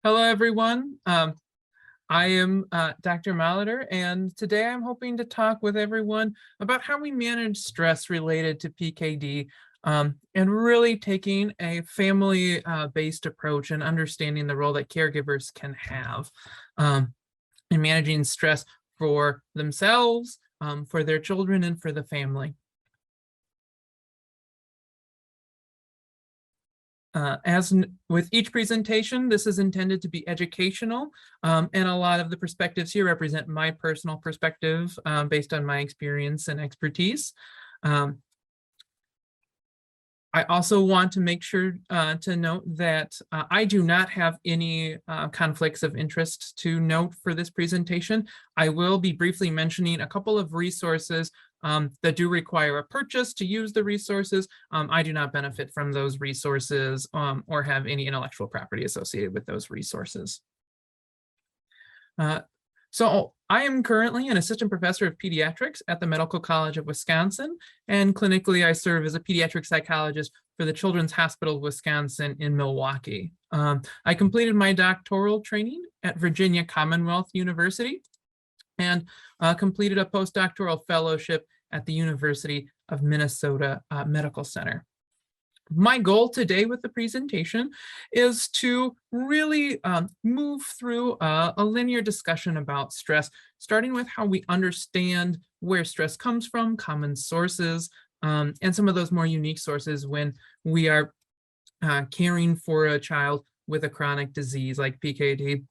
Hello, everyone. I am Dr. Molitor, and today I'm hoping to talk with everyone about how we manage stress related to PKD, and really taking a family-based approach and understanding the role that caregivers can have in managing stress for themselves, for their children, and for the family. With each presentation, this is intended to be educational, and a lot of the perspectives here represent my personal perspective based on my experience and expertise. I also want to make sure to note that I do not have any conflicts of interest to note for this presentation. I will be briefly mentioning a couple of resources that do require a purchase to use the resources. I do not benefit from those resources or have any intellectual property associated with those resources. So I am currently an assistant professor of pediatrics at the Medical College of Wisconsin, and clinically I serve as a pediatric psychologist for the Children's Hospital of Wisconsin in Milwaukee. I completed my doctoral training at Virginia Commonwealth University and completed a postdoctoral fellowship at the University of Minnesota Medical Center. My goal today with the presentation is to really move through a linear discussion about stress, starting with how we understand where stress comes from, common sources, and some of those more unique sources when we are caring for a child with a chronic disease like PKD.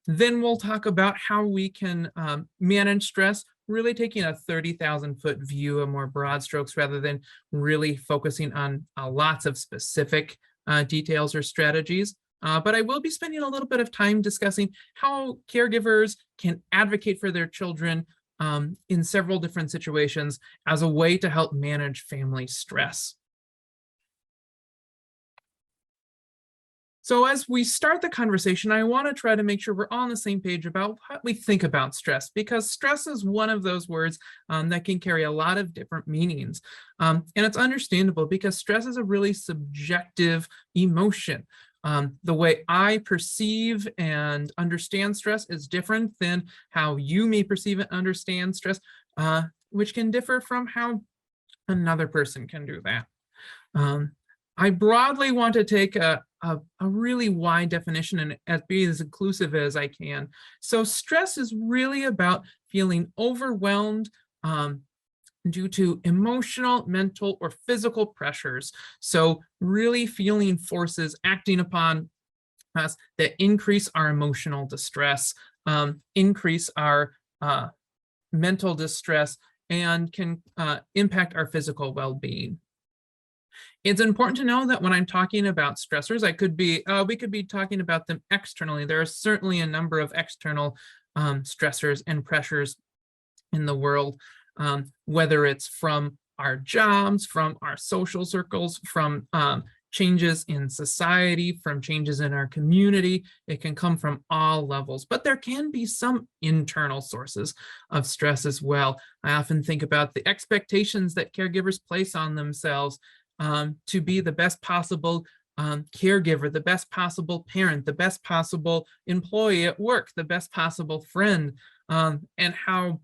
Then we'll talk about how we can manage stress, really taking a 30,000-foot view of more broad strokes rather than really focusing on lots of specific details or strategies. But I will be spending a little bit of time discussing how caregivers can advocate for their children in several different situations as a way to help manage family stress. So as we start the conversation, I want to try to make sure we're all on the same page about how we think about stress, because stress is one of those words that can carry a lot of different meanings. And it's understandable because stress is a really subjective emotion. The way I perceive and understand stress is different than how you may perceive and understand stress, which can differ from how another person can do that. I broadly want to take a really wide definition and be as inclusive as I can. So stress is really about feeling overwhelmed due to emotional, mental, or physical pressures. So really feeling forces acting upon us that increase our emotional distress, increase our mental distress, and can impact our physical well-being. It's important to know that when I'm talking about stressors, we could be talking about them externally. There are certainly a number of external stressors and pressures in the world, whether it's from our jobs, from our social circles, from changes in society, from changes in our community. It can come from all levels, but there can be some internal sources of stress as well. I often think about the expectations that caregivers place on themselves to be the best possible caregiver, the best possible parent, the best possible employee at work, the best possible friend, and how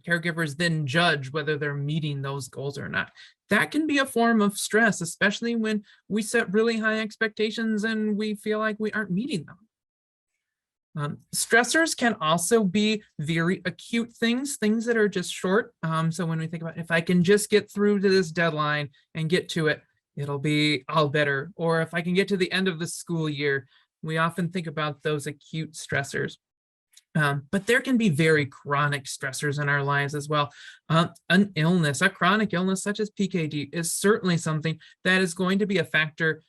caregivers then judge whether they're meeting those goals or not. That can be a form of stress, especially when we set really high expectations and we feel like we aren't meeting them. Stressors can also be very acute things that are just short. So when we think about, if I can just get through to this deadline and get to it, it'll be all better. Or if I can get to the end of the school year, we often think about those acute stressors. But there can be very chronic stressors in our lives as well. An illness, a chronic illness such as PKD, is certainly something that is going to be a factor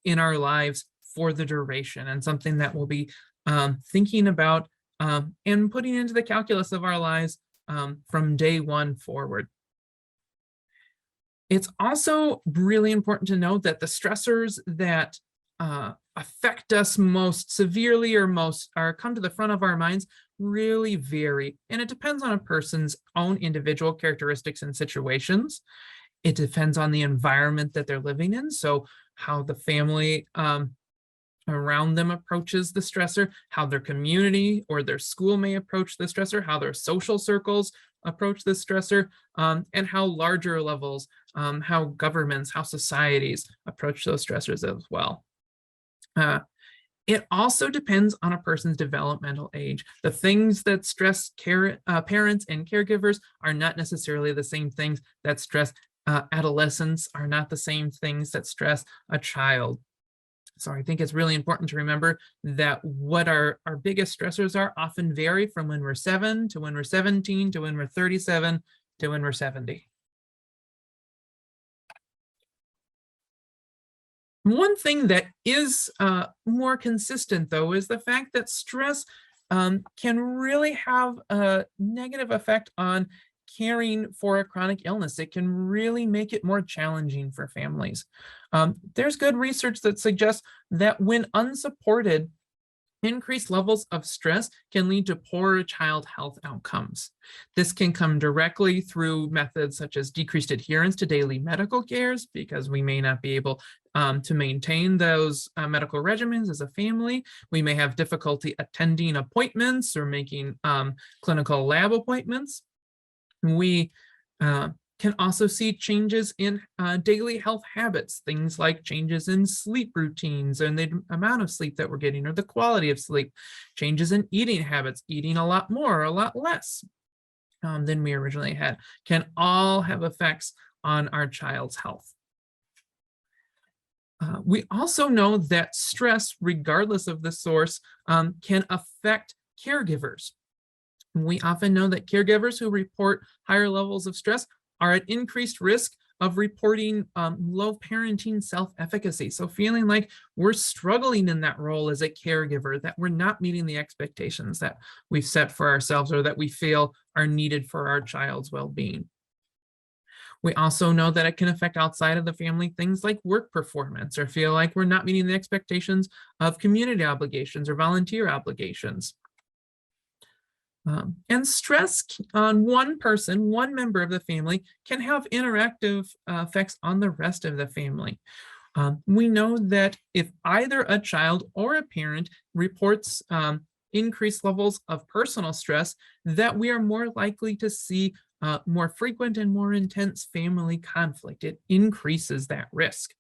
in our lives for the duration, and something that we'll be thinking about and putting into the calculus of our lives from day one forward. It's also really important to note that the stressors that affect us most severely or come to the front of our minds really vary, and it depends on a person's own individual characteristics and situations. It depends on the environment that they're living in, so how the family around them approaches the stressor, how their community or their school may approach the stressor, how their social circles approach the stressor, and how larger levels, how governments, how societies approach those stressors as well. It also depends on a person's developmental age. The things that stress parents and caregivers are not necessarily the same things that stress adolescents, are not the same things that stress a child. So I think it's really important to remember that what our biggest stressors are often vary from when we're 7 to when we're 17 to when we're 37 to when we're 70. One thing that is more consistent, though, is the fact that stress can really have a negative effect on caring for a chronic illness. It can really make it more challenging for families. There's good research that suggests that when unsupported, increased levels of stress can lead to poorer child health outcomes. This can come directly through methods such as decreased adherence to daily medical cares, because we may not be able to maintain those medical regimens as a family. We may have difficulty attending appointments or making clinical lab appointments. We can also see changes in daily health habits, things like changes in sleep routines and the amount of sleep that we're getting or the quality of sleep, changes in eating habits, eating a lot more or a lot less than we originally had, can all have effects on our child's health. We also know that stress, regardless of the source, can affect caregivers. We often know that caregivers who report higher levels of stress are at increased risk of reporting low parenting self-efficacy. So feeling like we're struggling in that role as a caregiver, that we're not meeting the expectations that we've set for ourselves or that we feel are needed for our child's well-being. We also know that it can affect outside of the family things like work performance, or feel like we're not meeting the expectations of community obligations or volunteer obligations. And stress on one person, one member of the family, can have interactive effects on the rest of the family. We know that if either a child or a parent reports increased levels of personal stress, that we are more likely to see more frequent and more intense family conflict. It increases that risk.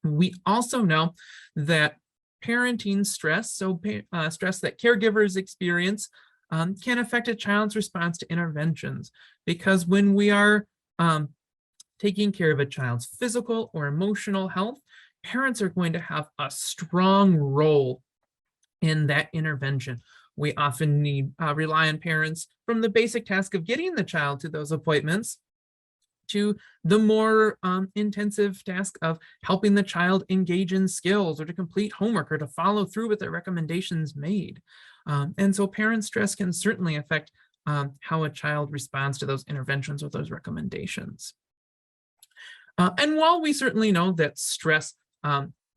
We also know that parenting stress, so stress that caregivers experience, can affect a child's response to interventions, because when we are taking care of a child's physical or emotional health, parents are going to have a strong role in that intervention. We often rely on parents from the basic task of getting the child to those appointments to the more intensive task of helping the child engage in skills or to complete homework or to follow through with the recommendations made. And so parent stress can certainly affect how a child responds to those interventions or those recommendations. And while we certainly know that stress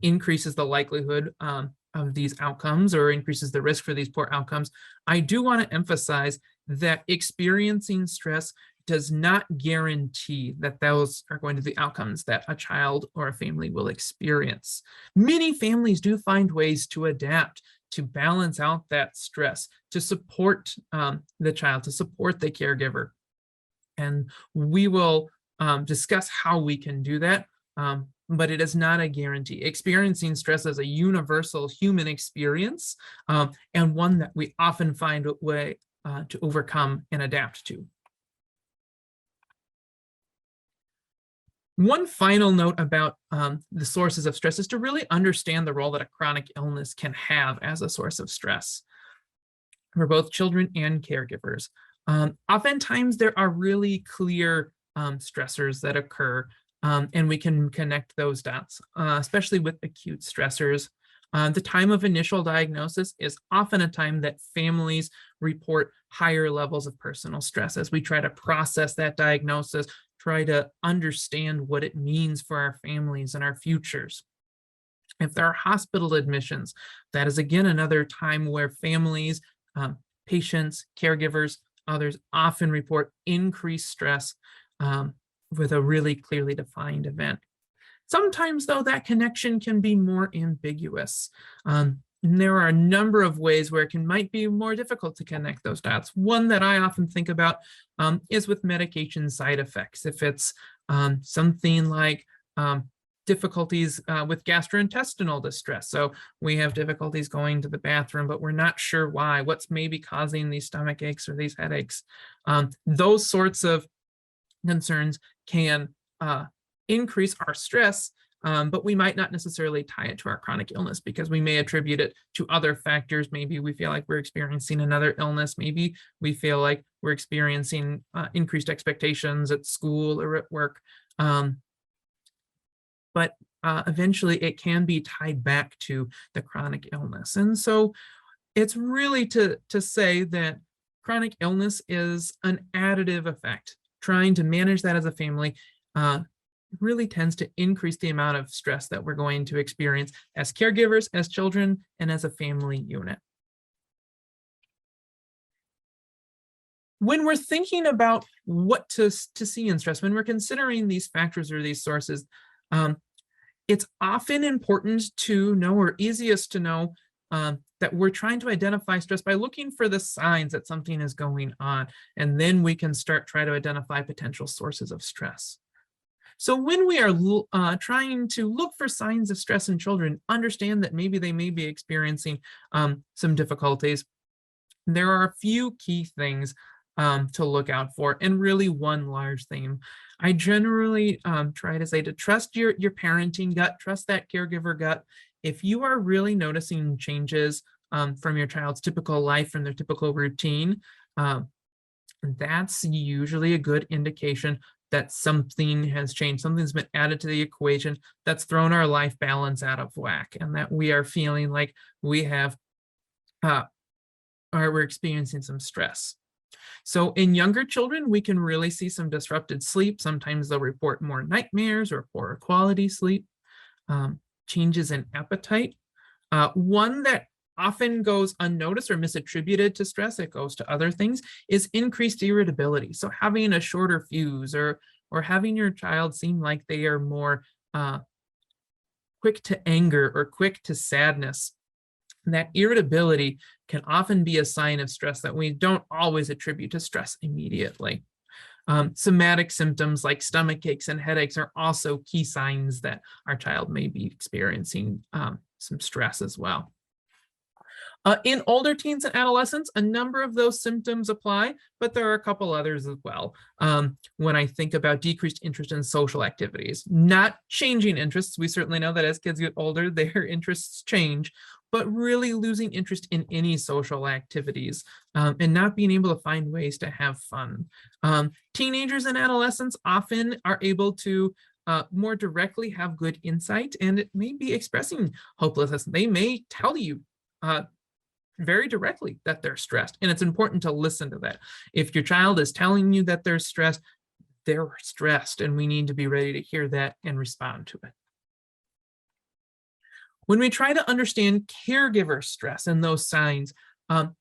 increases the likelihood of these outcomes or increases the risk for these poor outcomes, I do want to emphasize that experiencing stress does not guarantee that those are going to be the outcomes that a child or a family will experience. Many families do find ways to adapt, to balance out that stress, to support the child, to support the caregiver. And we will discuss how we can do that, but it is not a guarantee. Experiencing stress is a universal human experience, and one that we often find a way to overcome and adapt to. One final note about the sources of stress is to really understand the role that a chronic illness can have as a source of stress for both children and caregivers. Oftentimes there are really clear stressors that occur, and we can connect those dots, especially with acute stressors. The time of initial diagnosis is often a time that families report higher levels of personal stress as we try to process that diagnosis, try to understand what it means for our families and our futures. If there are hospital admissions, that is again another time where families, patients, caregivers, others often report increased stress with a really clearly defined event. Sometimes, though, that connection can be more ambiguous. And there are a number of ways where it might be more difficult to connect those dots. One that I often think about is with medication side effects. If it's something like difficulties with gastrointestinal distress. So we have difficulties going to the bathroom, but we're not sure why, what's maybe causing these stomach aches or these headaches. Those sorts of concerns can increase our stress, but we might not necessarily tie it to our chronic illness because we may attribute it to other factors. Maybe we feel like we're experiencing another illness. Maybe we feel like we're experiencing increased expectations at school or at work. But eventually it can be tied back to the chronic illness. And so it's really to say that chronic illness is an additive effect. Trying to manage that as a family really tends to increase the amount of stress that we're going to experience as caregivers, as children, and as a family unit. When we're thinking about what to see in stress, when we're considering these factors or these sources, it's often important to know, or easiest to know, that we're trying to identify stress by looking for the signs that something is going on, and then we can try to identify potential sources of stress. So when we are trying to look for signs of stress in children, understand that maybe they may be experiencing some difficulties. There are a few key things to look out for, and really one large theme. I generally try to say to trust your parenting gut, trust that caregiver gut. If you are really noticing changes from your child's typical life, from their typical routine, that's usually a good indication that something has changed, something's been added to the equation that's thrown our life balance out of whack, and that we are feeling like we have, or we're experiencing some stress. So in younger children, we can really see some disrupted sleep. Sometimes they'll report more nightmares or poorer quality sleep, changes in appetite. One that often goes unnoticed or misattributed to stress, it goes to other things, is increased irritability. So having a shorter fuse, or having your child seem like they are more quick to anger or quick to sadness. That irritability can often be a sign of stress that we don't always attribute to stress immediately. Somatic symptoms like stomach aches and headaches are also key signs that our child may be experiencing some stress as well. In older teens and adolescents, a number of those symptoms apply, but there are a couple others as well. When I think about decreased interest in social activities, not changing interests, we certainly know that as kids get older, their interests change, but really losing interest in any social activities and not being able to find ways to have fun. Teenagers and adolescents often are able to more directly have good insight, and it may be expressing hopelessness. They may tell you very directly that they're stressed, and it's important to listen to that. If your child is telling you that they're stressed, and we need to be ready to hear that and respond to it. When we try to understand caregiver stress and those signs,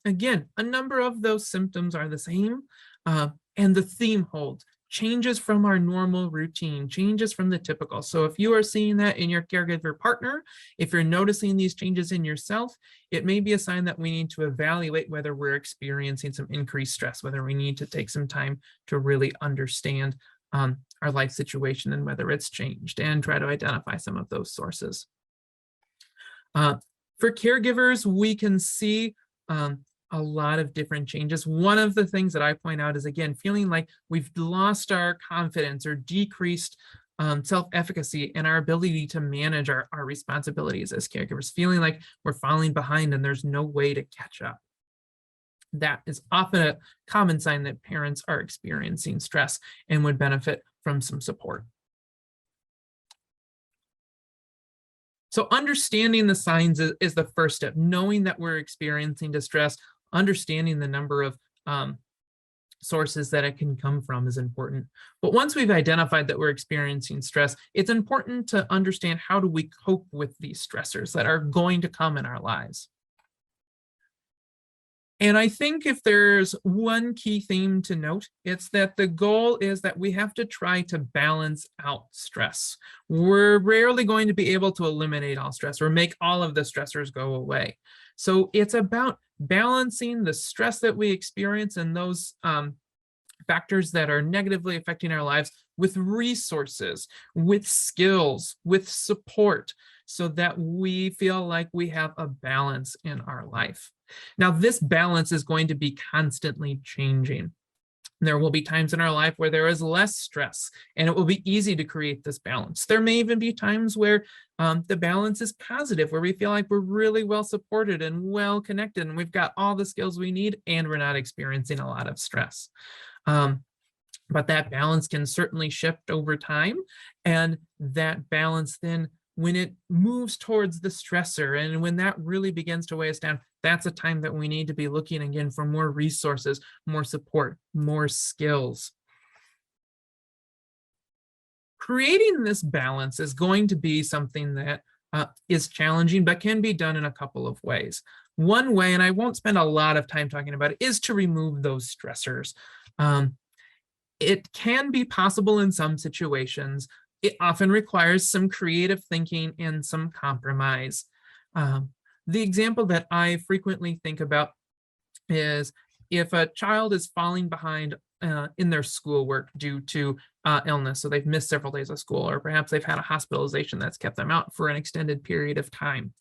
again, a number of those symptoms are the same, and the theme holds. Changes from our normal routine, changes from the typical. So if you are seeing that in your caregiver partner, if you're noticing these changes in yourself, it may be a sign that we need to evaluate whether we're experiencing some increased stress, whether we need to take some time to really understand our life situation and whether it's changed, and try to identify some of those sources. For caregivers, we can see a lot of different changes. One of the things that I point out is, again, feeling like we've lost our confidence or decreased self-efficacy and our ability to manage our responsibilities as caregivers, feeling like we're falling behind and there's no way to catch up. That is often a common sign that parents are experiencing stress and would benefit from some support. So understanding the signs is the first step. Knowing that we're experiencing distress, understanding the number of sources that it can come from is important. But once we've identified that we're experiencing stress, it's important to understand, how do we cope with these stressors that are going to come in our lives? And I think if there's one key theme to note, it's that the goal is that we have to try to balance out stress. We're rarely going to be able to eliminate all stress or make all of the stressors go away. So it's about balancing the stress that we experience and those factors that are negatively affecting our lives with resources, with skills, with support, so that we feel like we have a balance in our life. Now, this balance is going to be constantly changing. There will be times in our life where there is less stress, and it will be easy to create this balance. There may even be times where the balance is positive, where we feel like we're really well supported and well connected, and we've got all the skills we need, and we're not experiencing a lot of stress. But that balance can certainly shift over time, and that balance then, when it moves towards the stressor and when that really begins to weigh us down, that's a time that we need to be looking again for more resources, more support, more skills. Creating this balance is going to be something that is challenging, but can be done in a couple of ways. One way, and I won't spend a lot of time talking about it, is to remove those stressors. It can be possible in some situations. It often requires some creative thinking and some compromise. The example that I frequently think about is if a child is falling behind in their schoolwork due to illness, so they've missed several days of school, or perhaps they've had a hospitalization that's kept them out for an extended period of time.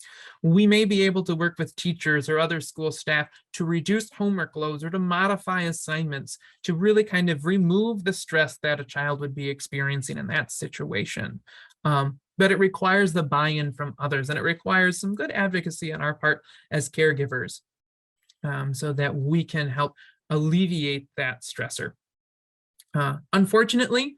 We may be able to work with teachers or other school staff to reduce homework loads or to modify assignments to really kind of remove the stress that a child would be experiencing in that situation. But it requires the buy-in from others, and it requires some good advocacy on our part as caregivers, so that we can help alleviate that stressor. Unfortunately,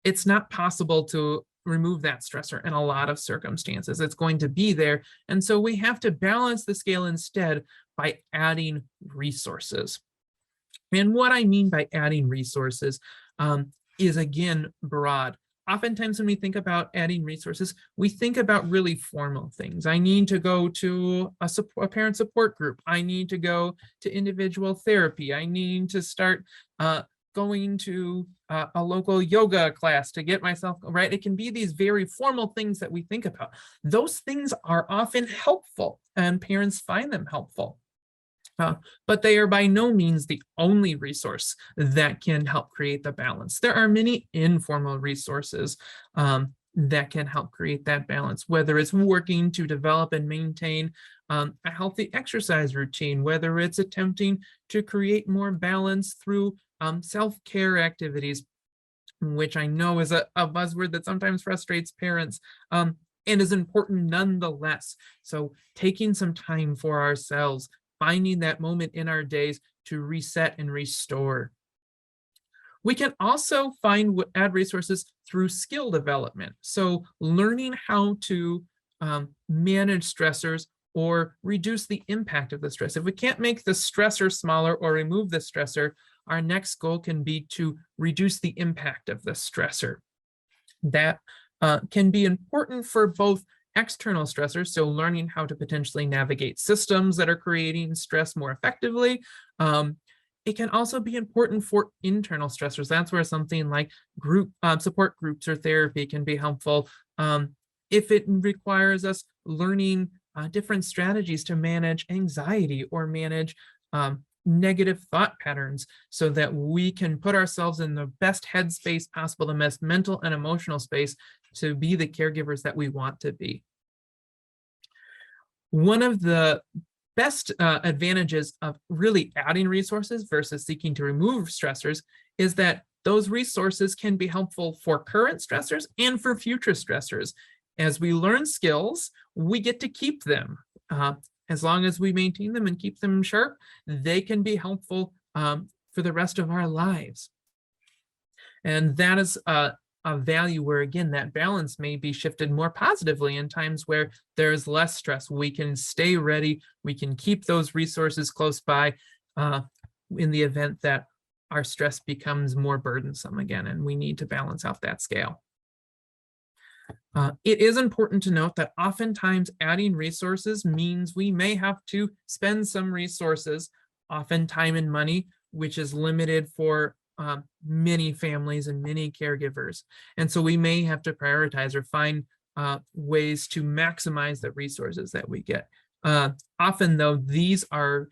it's not possible to remove that stressor in a lot of circumstances. It's going to be there. And so we have to balance the scale instead by adding resources. And what I mean by adding resources is, again, broad. Oftentimes when we think about adding resources, we think about really formal things. I need to go to a parent support group. I need to go to individual therapy. I need to start going to a local yoga class to get myself right. It can be these very formal things that we think about. Those things are often helpful, and parents find them helpful. But they are by no means the only resource that can help create the balance. There are many informal resources that can help create that balance, whether it's working to develop and maintain a healthy exercise routine, whether it's attempting to create more balance through self-care activities, which I know is a buzzword that sometimes frustrates parents, and is important nonetheless. So taking some time for ourselves, finding that moment in our days to reset and restore. We can also add resources through skill development. So learning how to manage stressors or reduce the impact of the stress. If we can't make the stressor smaller or remove the stressor, our next goal can be to reduce the impact of the stressor. That can be important for both external stressors, so learning how to potentially navigate systems that are creating stress more effectively. It can also be important for internal stressors. That's where something like support groups or therapy can be helpful. If it requires us learning different strategies to manage anxiety or manage negative thought patterns, so that we can put ourselves in the best headspace possible, the best mental and emotional space to be the caregivers that we want to be. One of the best advantages of really adding resources versus seeking to remove stressors is that those resources can be helpful for current stressors and for future stressors. As we learn skills, we get to keep them. As long as we maintain them and keep them sharp, they can be helpful for the rest of our lives. And that is a value where, again, that balance may be shifted more positively in times where there is less stress. We can stay ready. We can keep those resources close by in the event that our stress becomes more burdensome again, and we need to balance out that scale. It is important to note that oftentimes adding resources means we may have to spend some resources often time and money, which is limited for many families and many caregivers. And so we may have to prioritize or find ways to maximize the resources that we get. Often, though, these are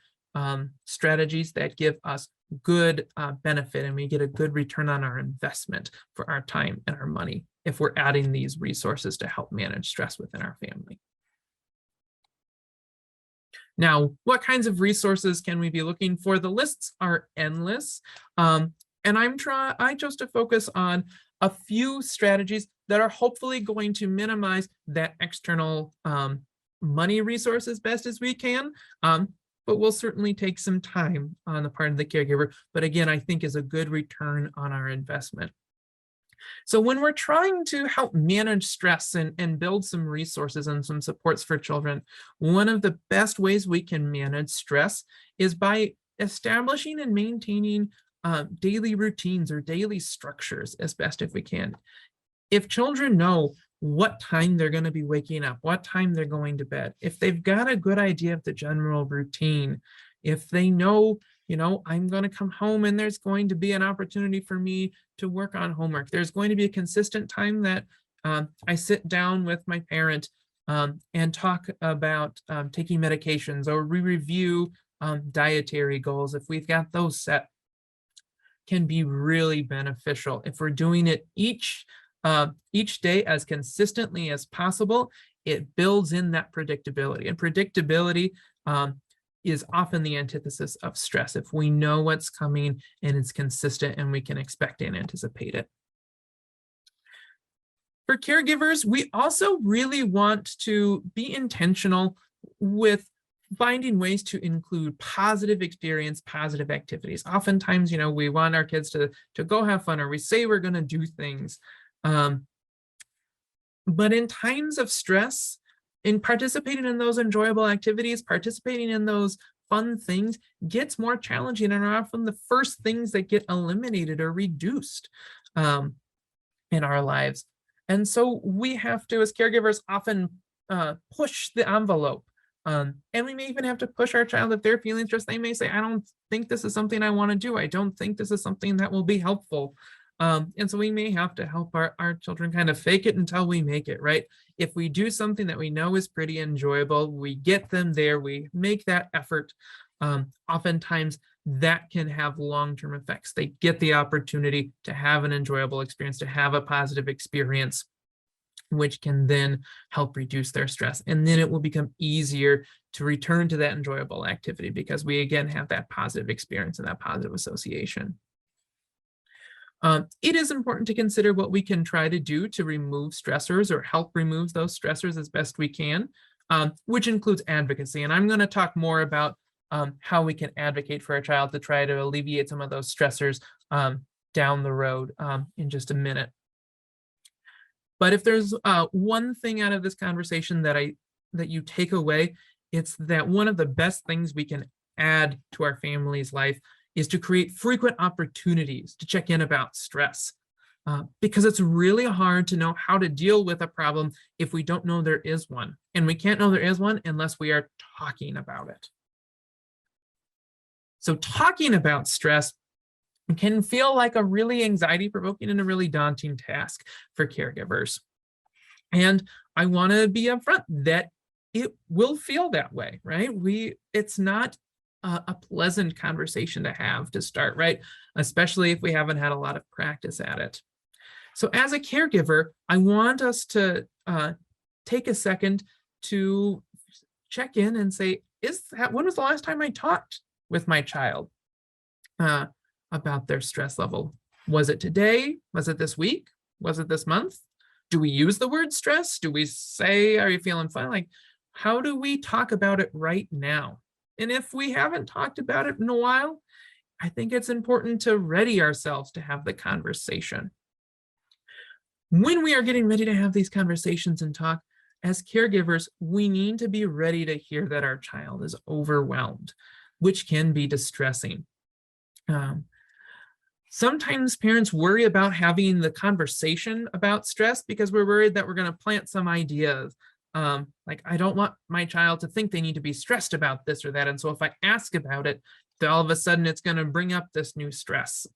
strategies that give us good benefit, and we get a good return on our investment for our time and our money if we're adding these resources to help manage stress within our family. Now, what kinds of resources can we be looking for? The lists are endless, and I chose to focus on a few strategies that are hopefully going to minimize that external money resource as best as we can, but will certainly take some time on the part of the caregiver, but again, I think is a good return on our investment. So when we're trying to help manage stress and build some resources and some supports for children, one of the best ways we can manage stress is by establishing and maintaining daily routines or daily structures as best if we can. If children know what time they're going to be waking up, what time they're going to bed, if they've got a good idea of the general routine, if they know, I'm going to come home and there's going to be an opportunity for me to work on homework. There's going to be a consistent time that I sit down with my parent and talk about taking medications, or we review dietary goals. If we've got those set, can be really beneficial. If we're doing it each day as consistently as possible, it builds in that predictability. And predictability is often the antithesis of stress. If we know what's coming and it's consistent and we can expect and anticipate it. For caregivers, we also really want to be intentional with finding ways to include positive experience, positive activities. Oftentimes, we want our kids to go have fun, or we say we're going to do things. But in times of stress, in participating in those enjoyable activities, participating in those fun things gets more challenging, and are often the first things that get eliminated or reduced in our lives. And so we have to, as caregivers, often push the envelope. And we may even have to push our child if they're feeling stressed. They may say, I don't think this is something I want to do. I don't think this is something that will be helpful. And so we may have to help our children kind of fake it until we make it, right? If we do something that we know is pretty enjoyable, we get them there, we make that effort, oftentimes that can have long-term effects. They get the opportunity to have an enjoyable experience, to have a positive experience, which can then help reduce their stress. And then it will become easier to return to that enjoyable activity because we, again, have that positive experience and that positive association. It is important to consider what we can try to do to remove stressors or help remove those stressors as best we can, which includes advocacy. And I'm going to talk more about how we can advocate for a child to try to alleviate some of those stressors down the road in just a minute. But if there's one thing out of this conversation that you take away, it's that one of the best things we can add to our family's life is to create frequent opportunities to check in about stress, because it's really hard to know how to deal with a problem if we don't know there is one. And we can't know there is one unless we are talking about it. So talking about stress can feel like a really anxiety-provoking and a really daunting task for caregivers. And I want to be upfront that it will feel that way, right? It's not a pleasant conversation to have to start, right? Especially if we haven't had a lot of practice at it. So as a caregiver, I want us to take a second to check in and say, when was the last time I talked with my child about their stress level? Was it today? Was it this week? Was it this month? Do we use the word stress? Do we say, are you feeling fine? Like, how do we talk about it right now? And if we haven't talked about it in a while, I think it's important to ready ourselves to have the conversation. When we are getting ready to have these conversations and talk, as caregivers, we need to be ready to hear that our child is overwhelmed, which can be distressing. Sometimes parents worry about having the conversation about stress because we're worried that we're going to plant some ideas. Like, I don't want my child to think they need to be stressed about this or that. And so if I ask about it, all of a sudden it's going to bring up this new stress.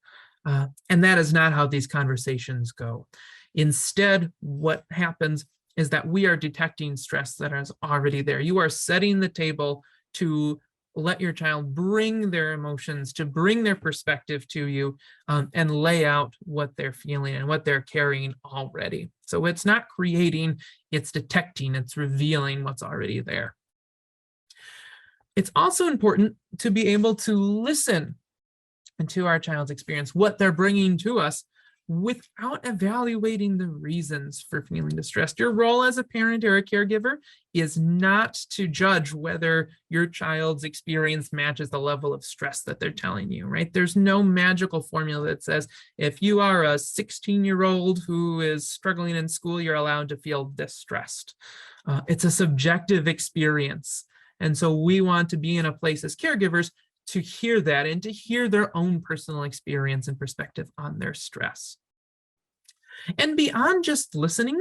And that is not how these conversations go. Instead, what happens is that we are detecting stress that is already there. You are setting the table to let your child bring their emotions, to bring their perspective to you, and lay out what they're feeling and what they're carrying already. So it's not creating, it's detecting, it's revealing what's already there. It's also important to be able to listen to our child's experience, what they're bringing to us, without evaluating the reasons for feeling distressed. Your role as a parent or a caregiver is not to judge whether your child's experience matches the level of stress that they're telling you, right? There's no magical formula that says if you are a 16-year-old who is struggling in school, you're allowed to feel distressed. It's a subjective experience. And so we want to be in a place as caregivers to hear that and to hear their own personal experience and perspective on their stress. And beyond just listening,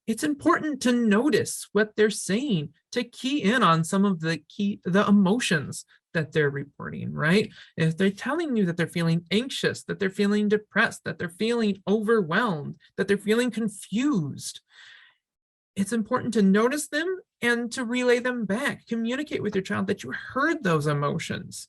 it's important to notice what they're saying, to key in on some of the emotions that they're reporting, right? If they're telling you that they're feeling anxious, that they're feeling depressed, that they're feeling overwhelmed, that they're feeling confused, it's important to notice them and to relay them back. Communicate with your child that you heard those emotions.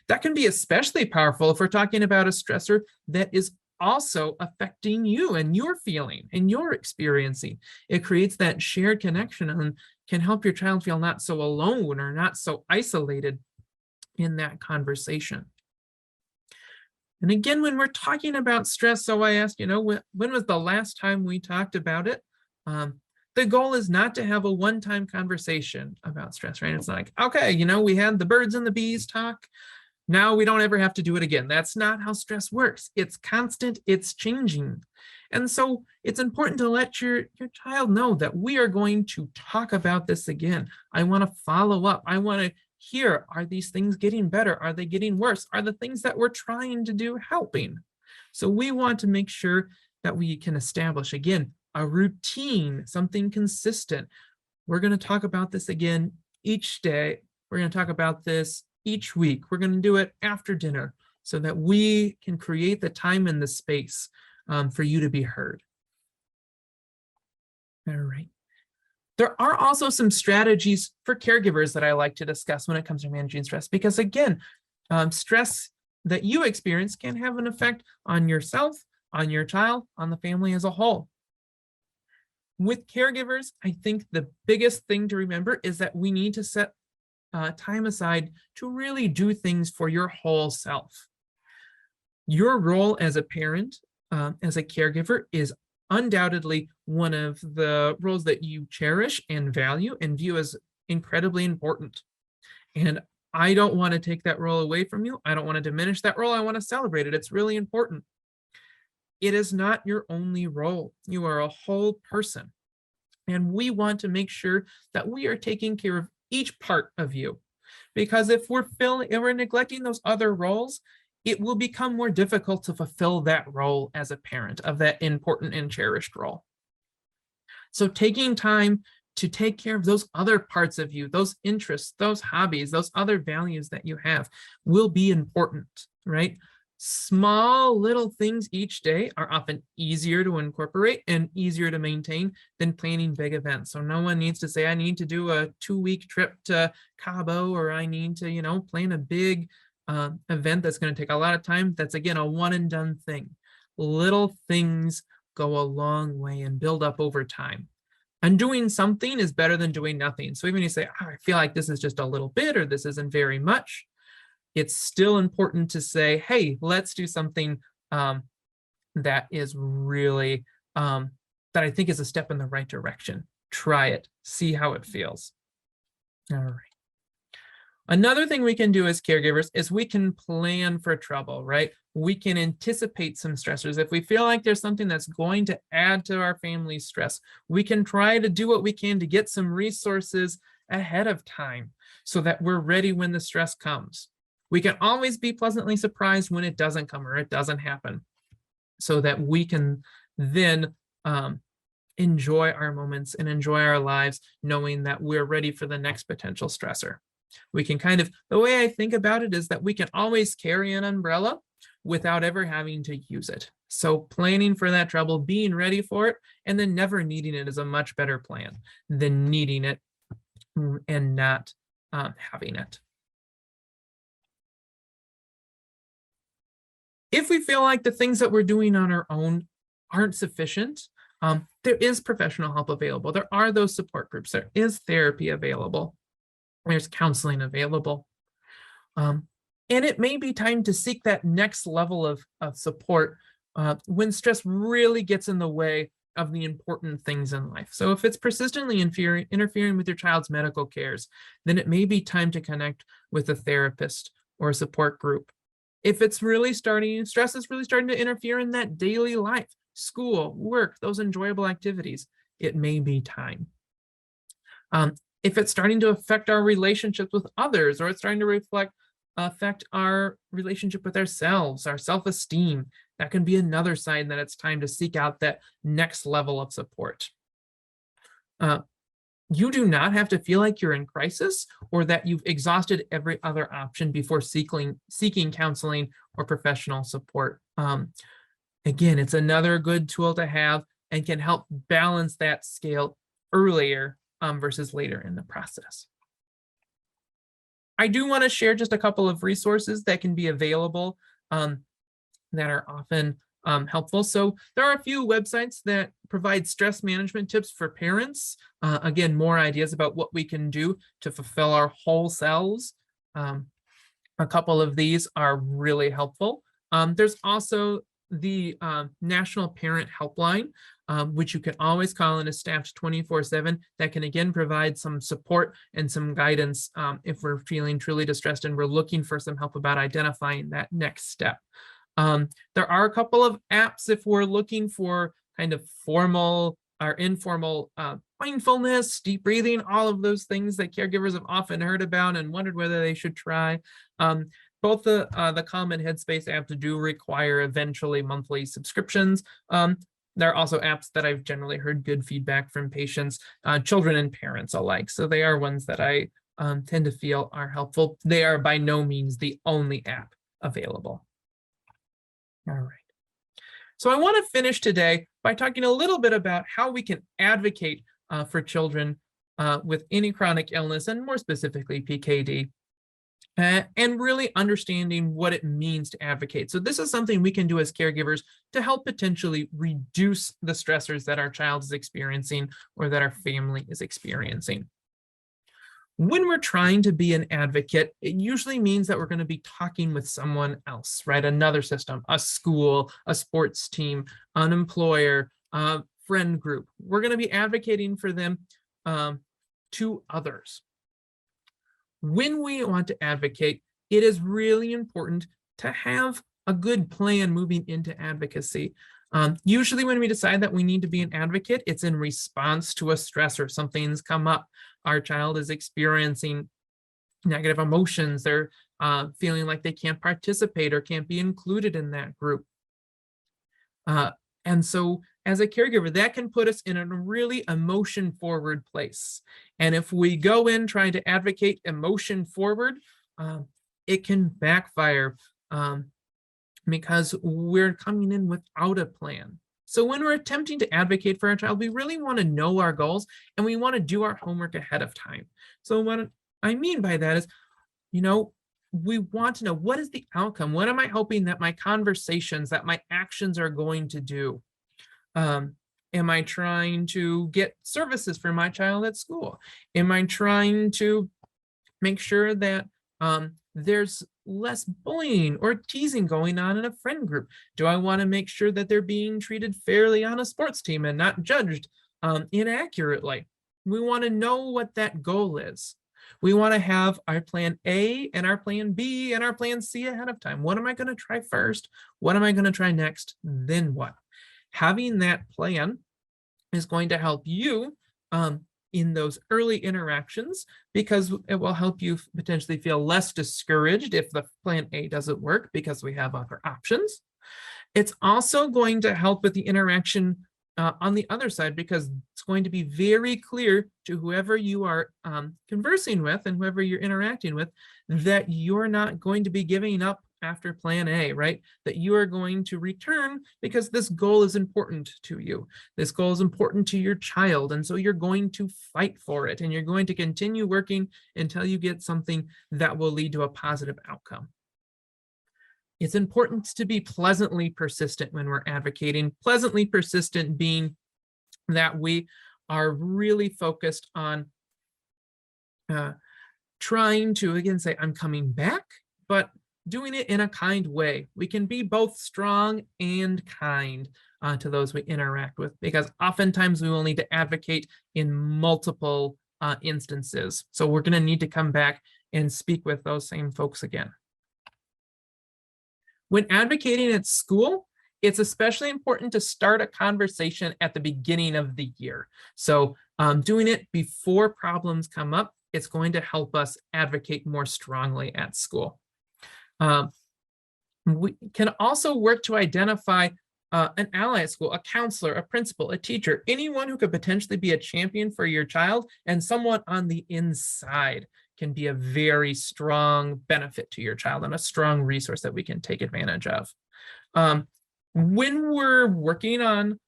That can be especially powerful if we're talking about a stressor that is also affecting you and your feeling and your experiencing. It creates that shared connection and can help your child feel not so alone or not so isolated in that conversation. And again, when we're talking about stress, so I asked, when was the last time we talked about it? The goal is not to have a one-time conversation about stress, right? It's like, okay, we had the birds and the bees talk. Now we don't ever have to do it again. That's not how stress works. It's constant, it's changing. And so it's important to let your child know that we are going to talk about this again. I want to follow up. I want to hear, are these things getting better? Are they getting worse? Are the things that we're trying to do helping? So we want to make sure that we can establish, again, a routine, something consistent. We're going to talk about this again each day. We're going to talk about this each week. We're going to do it after dinner so that we can create the time and the space for you to be heard. All right. There are also some strategies for caregivers that I like to discuss when it comes to managing stress, because again, stress that you experience can have an effect on yourself, on your child, on the family as a whole. With caregivers, I think the biggest thing to remember is that we need to set time aside to really do things for your whole self. Your role as a parent, as a caregiver, is undoubtedly one of the roles that you cherish and value and view as incredibly important. And I don't want to take that role away from you. I don't want to diminish that role. I want to celebrate it. It's really important. It is not your only role. You are a whole person. And we want to make sure that we are taking care of each part of you. Because if we're neglecting those other roles, it will become more difficult to fulfill that role as a parent of that important and cherished role. So taking time to take care of those other parts of you, those interests, those hobbies, those other values that you have will be important, right? Small little things each day are often easier to incorporate and easier to maintain than planning big events. So no one needs to say, I need to do a 2-week trip to Cabo, or I need to, plan a big event that's going to take a lot of time. That's, again, a one and done thing. Little things go a long way and build up over time. And doing something is better than doing nothing. So even if you say, I feel like this is just a little bit, or this isn't very much, it's still important to say, hey, let's do something that is really, that I think is a step in the right direction. Try it, see how it feels. All right. Another thing we can do as caregivers is we can plan for trouble, right? We can anticipate some stressors. If we feel like there's something that's going to add to our family's stress, we can try to do what we can to get some resources ahead of time so that we're ready when the stress comes. We can always be pleasantly surprised when it doesn't come or it doesn't happen, so that we can then enjoy our moments and enjoy our lives, knowing that we're ready for the next potential stressor. We can the way I think about it is that we can always carry an umbrella without ever having to use it. So planning for that trouble, being ready for it, and then never needing it is a much better plan than needing it and not having it. If we feel like the things that we're doing on our own aren't sufficient, there is professional help available. There are those support groups. There is therapy available. There's counseling available. And it may be time to seek that next level of support when stress really gets in the way of the important things in life. So if it's persistently interfering with your child's medical cares, then it may be time to connect with a therapist or a support group. If it's really stress is really starting to interfere in that daily life, school, work, those enjoyable activities, it may be time. If it's starting to affect our relationships with others, or it's starting to affect our relationship with ourselves, our self-esteem, that can be another sign that it's time to seek out that next level of support. You do not have to feel like you're in crisis or that you've exhausted every other option before seeking counseling or professional support. Again, it's another good tool to have and can help balance that scale earlier versus later in the process. I do want to share just a couple of resources that can be available that are often helpful. So there are a few websites that provide stress management tips for parents. Again, more ideas about what we can do to fulfill our whole selves. A couple of these are really helpful. There's also the National Parent Helpline, which you can always call and is staffed 24/7. That can again provide some support and some guidance if we're feeling truly distressed and we're looking for some help about identifying that next step. There are a couple of apps if we're looking for kind of formal or informal mindfulness, deep breathing, all of those things that caregivers have often heard about and wondered whether they should try. Both the Calm and Headspace apps do require eventually monthly subscriptions. There are also apps that I've generally heard good feedback from patients, children and parents alike. So they are ones that I tend to feel are helpful. They are by no means the only app available. All right. So I want to finish today by talking a little bit about how we can advocate for children with any chronic illness, and more specifically PKD, and really understanding what it means to advocate. So this is something we can do as caregivers to help potentially reduce the stressors that our child is experiencing or that our family is experiencing. When we're trying to be an advocate, it usually means that we're going to be talking with someone else, right? Another system, a school, a sports team, an employer, a friend group. We're going to be advocating for them to others. When we want to advocate, it is really important to have a good plan moving into advocacy. Usually when we decide that we need to be an advocate, it's in response to a stressor. Something's come up. Our child is experiencing negative emotions. They're feeling like they can't participate or can't be included in that group. And so as a caregiver, that can put us in a really emotion forward place. And if we go in trying to advocate emotion forward, it can backfire because we're coming in without a plan. So when we're attempting to advocate for our child, we really want to know our goals and we want to do our homework ahead of time. So what I mean by that is, we want to know, what is the outcome? What am I hoping that my conversations, that my actions are going to do? Am I trying to get services for my child at school? Am I trying to make sure that there's less bullying or teasing going on in a friend group? Do I want to make sure that they're being treated fairly on a sports team and not judged inaccurately? We want to know what that goal is. We want to have our plan A and our plan B and our plan C ahead of time. What am I going to try first? What am I going to try next? Then what? Having that plan is going to help you in those early interactions, because it will help you potentially feel less discouraged if the plan A doesn't work because we have other options. It's also going to help with the interaction on the other side, because it's going to be very clear to whoever you are conversing with and whoever you're interacting with that you're not going to be giving up after plan A, right? That you are going to return because this goal is important to you. This goal is important to your child. And so you're going to fight for it, and you're going to continue working until you get something that will lead to a positive outcome. It's important to be pleasantly persistent when we're advocating. Pleasantly persistent being that we are really focused on trying to, again, say, I'm coming back, but doing it in a kind way. We can be both strong and kind to those we interact with, because oftentimes we will need to advocate in multiple instances. So we're going to need to come back and speak with those same folks again. When advocating at school, it's especially important to start a conversation at the beginning of the year. So doing it before problems come up, it's going to help us advocate more strongly at school. We can also work to identify an ally at school, a counselor, a principal, a teacher, anyone who could potentially be a champion for your child, and someone on the inside can be a very strong benefit to your child and a strong resource that we can take advantage of. When we're working on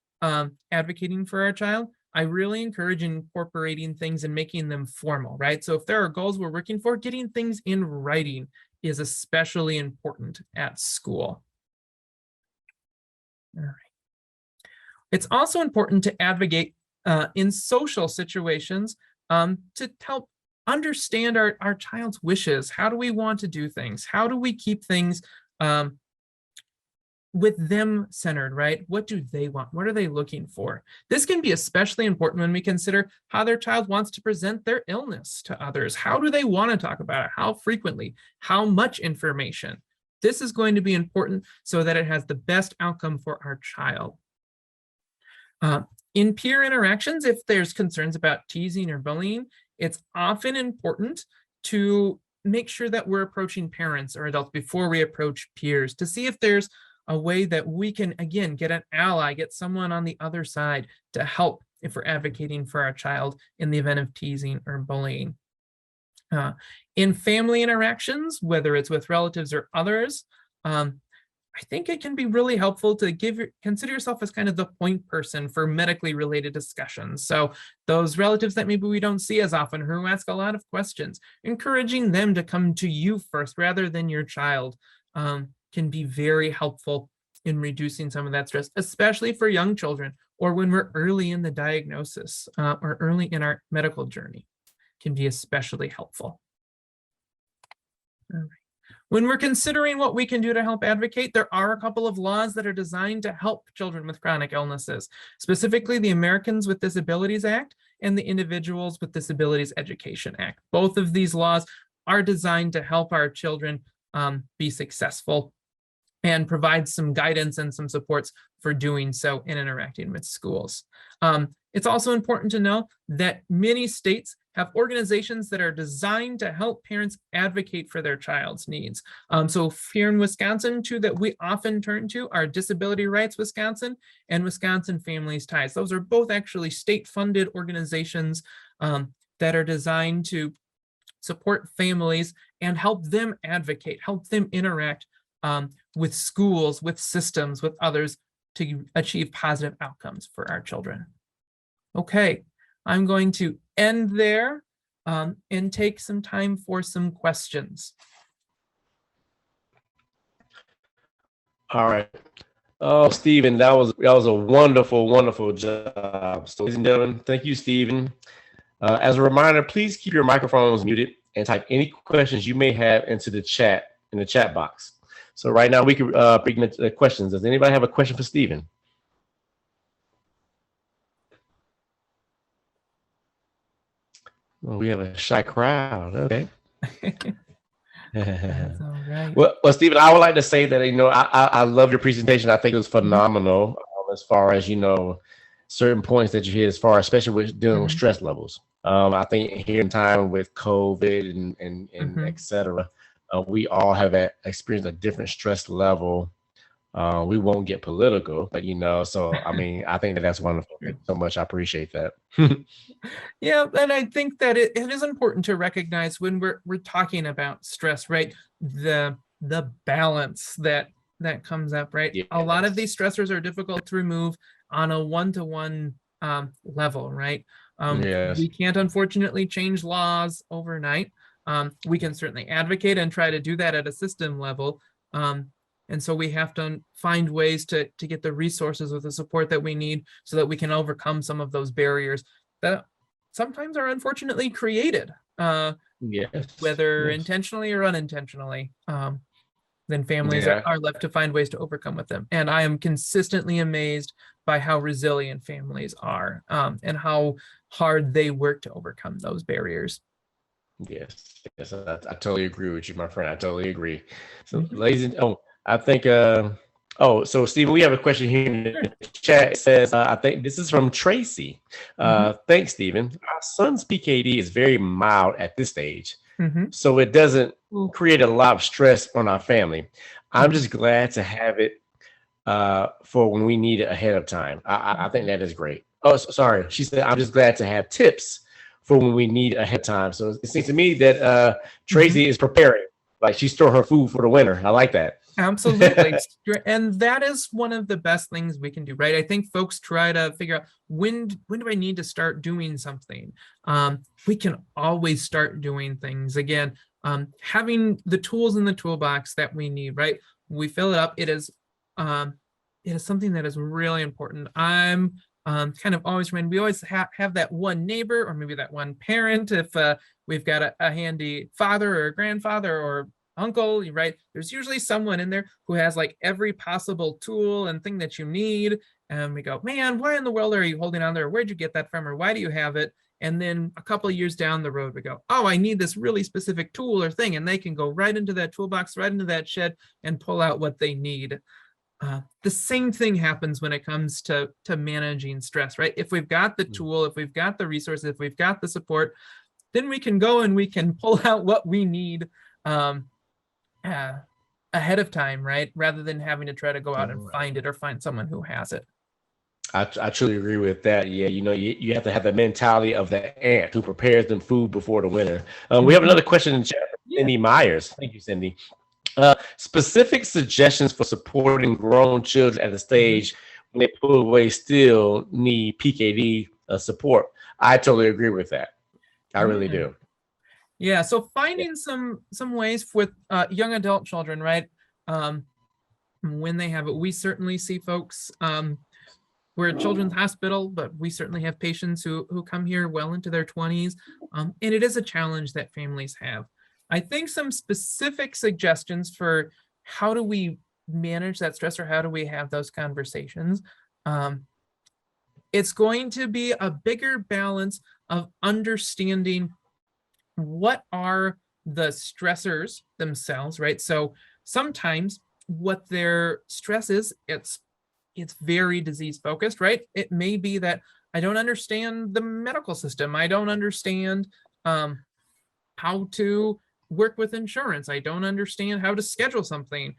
advocating for our child, I really encourage incorporating things and making them formal, right? So if there are goals we're working for, getting things in writing is especially important at school. All right. It's also important to advocate in social situations to help understand our child's wishes. How do we want to do things? How do we keep things with them centered, right? What do they want? What are they looking for? This can be especially important when we consider how their child wants to present their illness to others. How do they want to talk about it? How frequently? How much information? This is going to be important so that it has the best outcome for our child. In peer interactions, if there's concerns about teasing or bullying, it's often important to make sure that we're approaching parents or adults before we approach peers to see if there's a way that we can, again, get an ally, get someone on the other side to help if we're advocating for our child in the event of teasing or bullying. In family interactions, whether it's with relatives or others, I think it can be really helpful to consider yourself as kind of the point person for medically related discussions. So those relatives that maybe we don't see as often, who ask a lot of questions, encouraging them to come to you first rather than your child can be very helpful in reducing some of that stress, especially for young children or when we're early in the diagnosis or early in our medical journey, can be especially helpful. All right. When we're considering what we can do to help advocate, there are a couple of laws that are designed to help children with chronic illnesses, specifically the Americans with Disabilities Act and the Individuals with Disabilities Education Act. Both of these laws are designed to help our children be successful and provide some guidance and some supports for doing so in interacting with schools. It's also important to know that many states have organizations that are designed to help parents advocate for their child's needs. So here in Wisconsin, two that we often turn to are Disability Rights Wisconsin and Wisconsin Families Ties. Those are both actually state-funded organizations that are designed to support families and help them advocate, help them interact with schools, with systems, with others to achieve positive outcomes for our children. Okay, I'm going to end there and take some time for some questions. All right. Oh, Stephen, that was a wonderful job. So, ladies and gentlemen, thank you, Stephen. As a reminder, please keep your microphones muted and type any questions you may have into the chat in the chat box. So right now we can bring the questions. Does anybody have a question for Stephen? Well, we have a shy crowd. Okay. That's all right. Well, Stephen, I would like to say that, I love your presentation. I think it was phenomenal as far as, certain points that you hit as far, especially with dealing with stress levels. I think here in time with COVID and et cetera, we all have experienced a different stress level We won't get political, but so I mean, I think that's wonderful. Sure. Thank you so much. I appreciate that. Yeah, and I think that it is important to recognize when we're talking about stress, right? The balance that comes up, right? A lot of Yes. these stressors are difficult to remove on a one-to-one level, right? Yes. We can't unfortunately change laws overnight. We can certainly advocate and try to do that at a system level. And so we have to find ways to get the resources or the support that we need so that we can overcome some of those barriers that sometimes are unfortunately created, Yes. whether Yes. intentionally or unintentionally. Then families Yeah. are left to find ways to overcome with them. And I am consistently amazed by how resilient families are, and how hard they work to overcome those barriers. Yes. Yes. I totally agree with you, my friend. I totally agree. So, Mhm. ladies and I think so Stephen, we have a question here in Sure. the chat. It says, I think this is from Tracy. Mhm. Thanks, Stephen. Our son's PKD is very mild at this stage, Mhm. so it doesn't create a lot of stress on our family. I'm Mhm. just glad to have it for when we need it ahead of time. I think Mhm. that is great. Oh, sorry. She said, I'm just glad to have tips for when we need it ahead of time. So it seems to me that Mhm. Tracy is preparing, like she store her food for the winter. I like that. Absolutely. And that is one of the best things we can do, right? I think folks try to figure out when do I need to start doing something? We can always start doing things. Again, having the tools in the toolbox that we need, right? We fill it up. Um, it is something that is really important. I'm kind of always when we always have that one neighbor or maybe that one parent if we've got a handy father or a grandfather or uncle, right? There's usually someone in there who has like every possible tool and thing that you need. And we go, man, why in the world are you holding on there? Where'd you get that from? Or why do you have it? And then a couple of years down the road, we go, oh, I need this really specific tool or thing. And they can go right into that toolbox, right into that shed and pull out what they need. The same thing happens when it comes to managing stress, right? If we've got the tool, if we've got the resources, if we've got the support, then we can go and we can pull out what we need um, uh, ahead of time, right? Rather than having to try to go out and Right. find it or find someone who has it. I truly agree with that. Yeah, you have to have the mentality of the ant who prepares them food before the winter. We have Mhm. another question in chat from Yeah. Cindy Myers. Thank you, Cindy. Specific suggestions for supporting grown children at the Mhm. stage when they pull away still need PKD support. I totally agree with that. I really Yeah. do. Yeah. So Yeah. finding some ways with young adult children, right? Um, when they have it, we certainly see folks. We're a children's hospital, but we certainly have patients who come here well into their 20s. And it is a challenge that families have. I think some specific suggestions for how do we manage that stress or how do we have those conversations? Um, it's going to be a bigger balance of understanding what are the stressors themselves, right? So sometimes what their stress is, it's very disease focused, right? It may be that I don't understand the medical system. I don't understand um, how to work with insurance. I don't understand how to schedule something.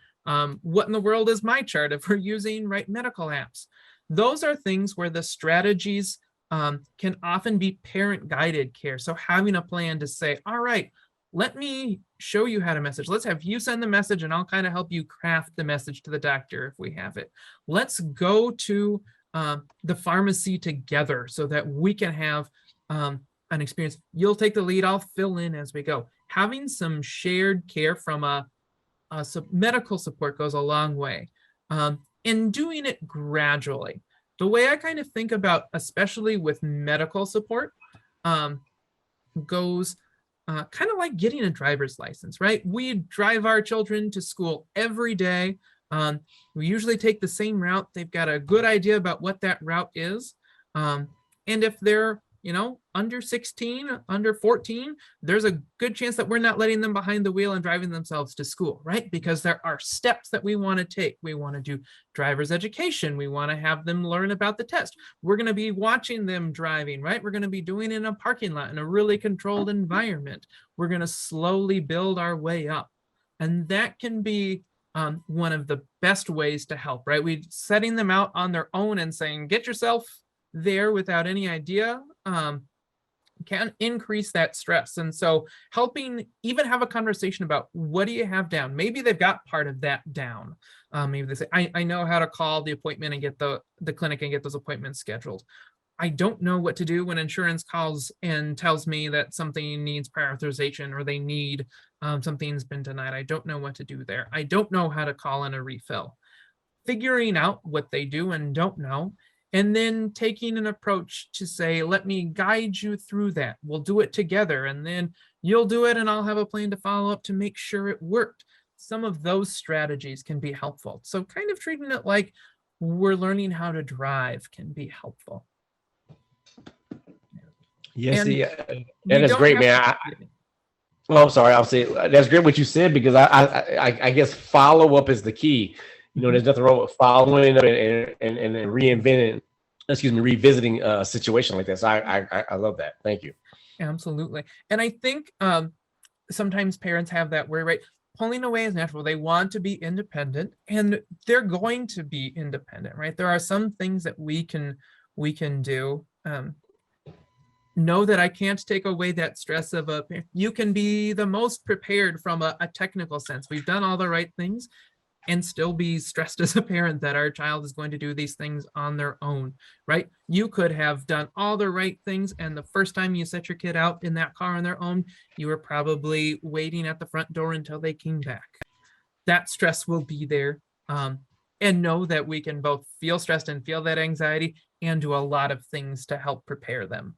What in the world is my chart if we're using right medical apps? Those are things where the strategies can often be parent guided care. So having a plan to say, all right, let me show you how to message. Let's have you send the message and I'll kind of help you craft the message to the doctor if we have it. Let's go to the pharmacy together so that we can have an experience. You'll take the lead. I'll fill in as we go. Having some shared care from a medical support goes a long way. And doing it gradually. The way I kind of think about, especially with medical support, um, goes kind of like getting a driver's license, right? We drive our children to school every day. Um, we usually take the same route. They've got a good idea about what that route is. Um, and if they're, under 16, under 14, there's a good chance that we're not letting them behind the wheel and driving themselves to school, right? Because there are steps that we want to take. We want to do driver's education. We want to have them learn about the test. We're going to be watching them driving, right? We're going to be doing it in a parking lot in a really controlled environment. We're going to slowly build our way up. And that can be one of the best ways to help, right? We setting them out on their own and saying, get yourself there without any idea, can increase that stress. And so helping even have a conversation about what do you have down? Maybe they've got part of that down. Maybe they say, I know how to call the appointment and get the clinic and get those appointments scheduled. I don't know what to do when insurance calls and tells me that something needs prior authorization or they need something's been denied. I don't know what to do there. I don't know how to call in a refill. Figuring out what they do and don't know, and then taking an approach to say, let me guide you through that. We'll do it together, and then you'll do it, and I'll have a plan to follow up to make sure it worked. Some of those strategies can be helpful. So kind of treating it like we're learning how to drive can be helpful. Yes, And that is great, man. Well, I'm sorry. I'll say that's great what you said, because I guess follow up is the key. You know, there's nothing wrong with following up and revisiting a situation like this. I love that. Thank you. Absolutely. And I think sometimes parents have that worry, right? Pulling away is natural. They want to be independent, and they're going to be independent, right? There are some things that we can do. Know that I can't take away that stress of you can be the most prepared from a technical sense. We've done all the right things and still be stressed as a parent that our child is going to do these things on their own, right? You could have done all the right things, and the first time you set your kid out in that car on their own, you were probably waiting at the front door until they came back. That stress will be there. And know that we can both feel stressed and feel that anxiety and do a lot of things to help prepare them.